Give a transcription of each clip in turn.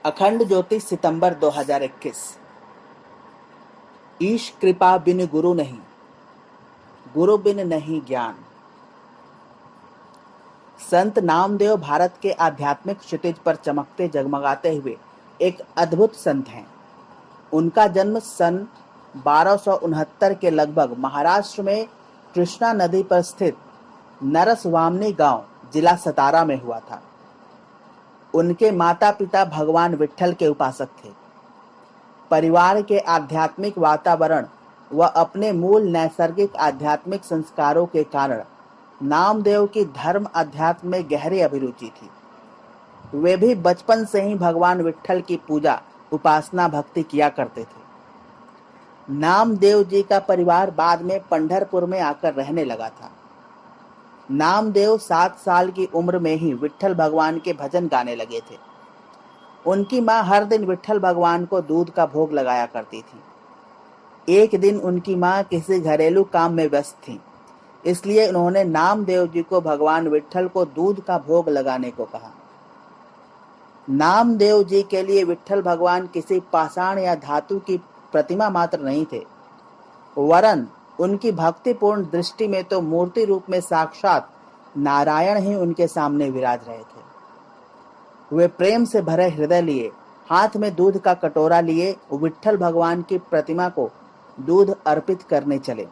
अखंड ज्योति सितंबर 2021। ईश कृपा बिन गुरु नहीं, गुरु बिन नहीं ज्ञान। संत नामदेव भारत के आध्यात्मिक क्षितिज पर चमकते जगमगाते हुए एक अद्भुत संत हैं। उनका जन्म सन 1269 के लगभग महाराष्ट्र में कृष्णा नदी पर स्थित नरसवामनी गांव, जिला सतारा में हुआ था। उनके माता पिता भगवान विट्ठल के उपासक थे। परिवार के आध्यात्मिक वातावरण व अपने मूल नैसर्गिक आध्यात्मिक संस्कारों के कारण नामदेव की धर्म अध्यात्म में गहरी अभिरुचि थी। वे भी बचपन से ही भगवान विट्ठल की पूजा, उपासना, भक्ति किया करते थे। नामदेव जी का परिवार बाद में पंढरपुर में आकर रहने लगा था। नामदेव 7 साल की उम्र में ही विट्ठल भगवान के भजन गाने लगे थे। उनकी माँ हर दिन विट्ठल भगवान को दूध का भोग लगाया करती थी। एक दिन उनकी माँ किसी घरेलू काम में व्यस्त थी, इसलिए उन्होंने नामदेव जी को भगवान विट्ठल को दूध का भोग लगाने को कहा। नामदेव जी के लिए विट्ठल भगवान किसी पाषाण या धातु की प्रतिमा मात्र नहीं थे, वरन उनकी भक्तिपूर्ण दृष्टि में तो मूर्ति रूप में साक्षात नारायण ही उनके सामने विराज रहे थे। वे प्रेम से भरे हृदय लिए, हाथ में दूध का कटोरा लिए विट्ठल भगवान की प्रतिमा को दूध अर्पित करने चले।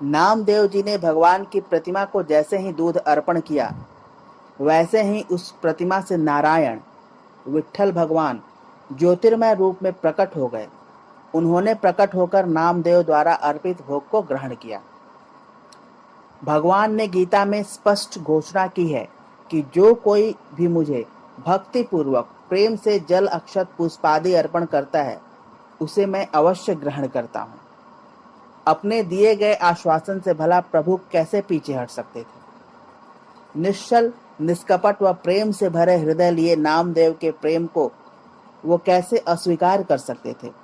नामदेव जी ने भगवान की प्रतिमा को जैसे ही दूध अर्पण किया, वैसे ही उस प्रतिमा से नारायण विट्ठल भगवान ज्योतिर्मय रूप में प्रकट हो गए। उन्होंने प्रकट होकर नामदेव द्वारा अर्पित भोग को ग्रहण किया। भगवान ने गीता में स्पष्ट घोषणा की है कि जो कोई भी मुझे भक्ति पूर्वक प्रेम से जल, अक्षत, पुष्पादि अर्पण करता है, उसे मैं अवश्य ग्रहण करता हूँ। अपने दिए गए आश्वासन से भला प्रभु कैसे पीछे हट सकते थे। निश्चल, निष्कपट व प्रेम से भरे हृदय लिए नामदेव के प्रेम को वो कैसे अस्वीकार कर सकते थे।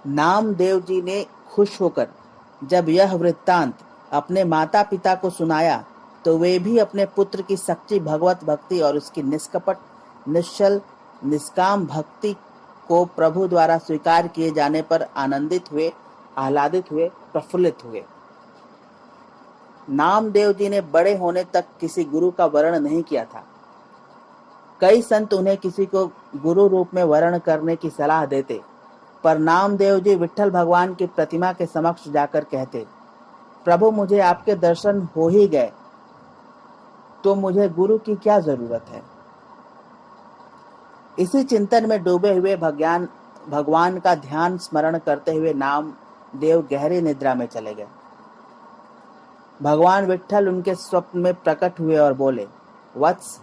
नामदेव जी ने खुश होकर जब यह वृत्तांत अपने माता पिता को सुनाया, तो वे भी अपने पुत्र की सच्ची भगवत भक्ति और उसकी निष्कपट, निश्चल, निष्काम भक्ति को प्रभु द्वारा स्वीकार किए जाने पर आनंदित हुए, आह्लादित हुए, प्रफुल्लित हुए। नामदेव जी ने बड़े होने तक किसी गुरु का वर्ण नहीं किया था। कई संत उन्हें किसी को गुरु रूप में वर्ण करने की सलाह देते, पर नामदेव जी विट्ठल भगवान की प्रतिमा के समक्ष जाकर कहते, प्रभु मुझे आपके दर्शन हो ही गए, तो मुझे गुरु की क्या जरूरत है। इसी चिंतन में डूबे हुए भगवान का ध्यान स्मरण करते हुए नामदेव गहरी निद्रा में चले गए। भगवान विट्ठल उनके स्वप्न में प्रकट हुए और बोले, वत्स,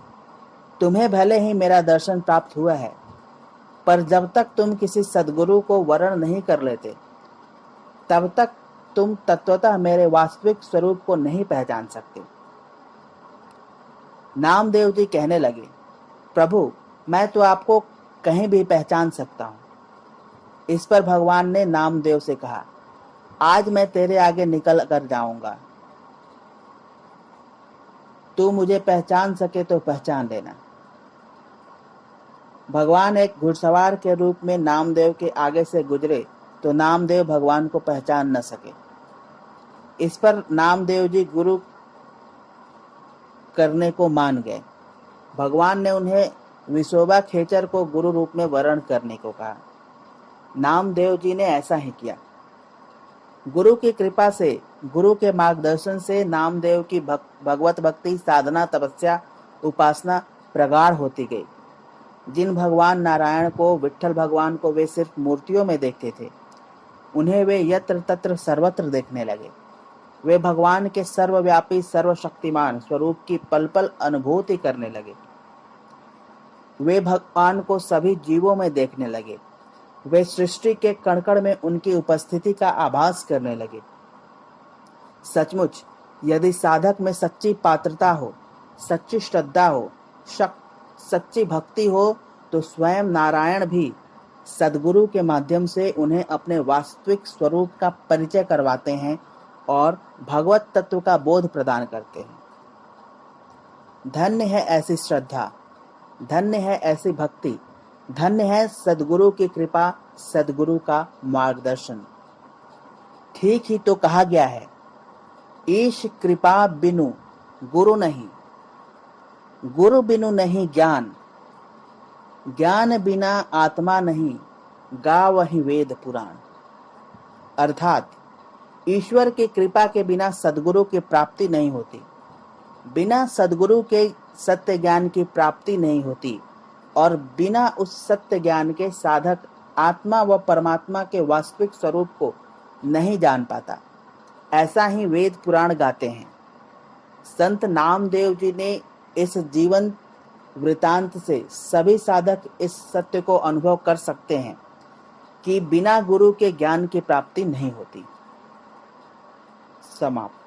तुम्हें भले ही मेरा दर्शन प्राप्त हुआ है, पर जब तक तुम किसी सद्गुरु को वर्ण नहीं कर लेते, तब तक तुम तत्वतः मेरे वास्तविक स्वरूप को नहीं पहचान सकते। नामदेव जी कहने लगे, प्रभु मैं तो आपको कहीं भी पहचान सकता हूँ। इस पर भगवान ने नामदेव से कहा, आज मैं तेरे आगे निकल कर जाऊंगा, तू मुझे पहचान सके तो पहचान लेना। भगवान एक घुड़सवार के रूप में नामदेव के आगे से गुजरे तो नामदेव भगवान को पहचान न सके। इस पर नामदेव जी गुरु करने को मान गए। भगवान ने उन्हें विसोबा खेचर को गुरु रूप में वर्ण करने को कहा। नामदेव जी ने ऐसा ही किया। गुरु की कृपा से, गुरु के मार्गदर्शन से नामदेव की भगवत भक्ति, साधना, तपस्या, उपासना प्रगाढ़ होती गई। जिन भगवान नारायण को, विट्ठल भगवान को वे सिर्फ मूर्तियों में देखते थे, उन्हें वे यत्र तत्र सर्वत्र देखने लगे। वे भगवान के सर्वव्यापी, सर्वशक्तिमान स्वरूप की पल पल अनुभूति करने लगे। वे भगवान को सभी जीवों में देखने लगे। वे सृष्टि के कण-कण में उनकी उपस्थिति का आभास करने लगे। सचमुच यदि साधक में सच्ची पात्रता हो, सच्ची श्रद्धा हो, सच्ची भक्ति हो, तो स्वयं नारायण भी सद्गुरु के माध्यम से उन्हें अपने वास्तविक स्वरूप का परिचय करवाते हैं और भगवत तत्व का बोध प्रदान करते हैं। धन्य है ऐसी श्रद्धा, धन्य है ऐसी भक्ति, धन्य है सद्गुरु की कृपा, सद्गुरु का मार्गदर्शन। ठीक ही तो कहा गया है, ईश कृपा बिनु गुरु नहीं, गुरु बिनु नहीं ज्ञान, ज्ञान बिना आत्मा नहीं, गा वही वेद पुराण। अर्थात ईश्वर की कृपा के बिना सद्गुरु की प्राप्ति नहीं होती, बिना सद्गुरु के सत्य ज्ञान की प्राप्ति नहीं होती, और बिना उस सत्य ज्ञान के साधक आत्मा व परमात्मा के वास्तविक स्वरूप को नहीं जान पाता। ऐसा ही वेद पुराण गाते हैं। संत नामदेव जी ने इस जीवन वृतांत से सभी साधक इस सत्य को अनुभव कर सकते हैं कि बिना गुरु के ज्ञान की प्राप्ति नहीं होती। समाप्त।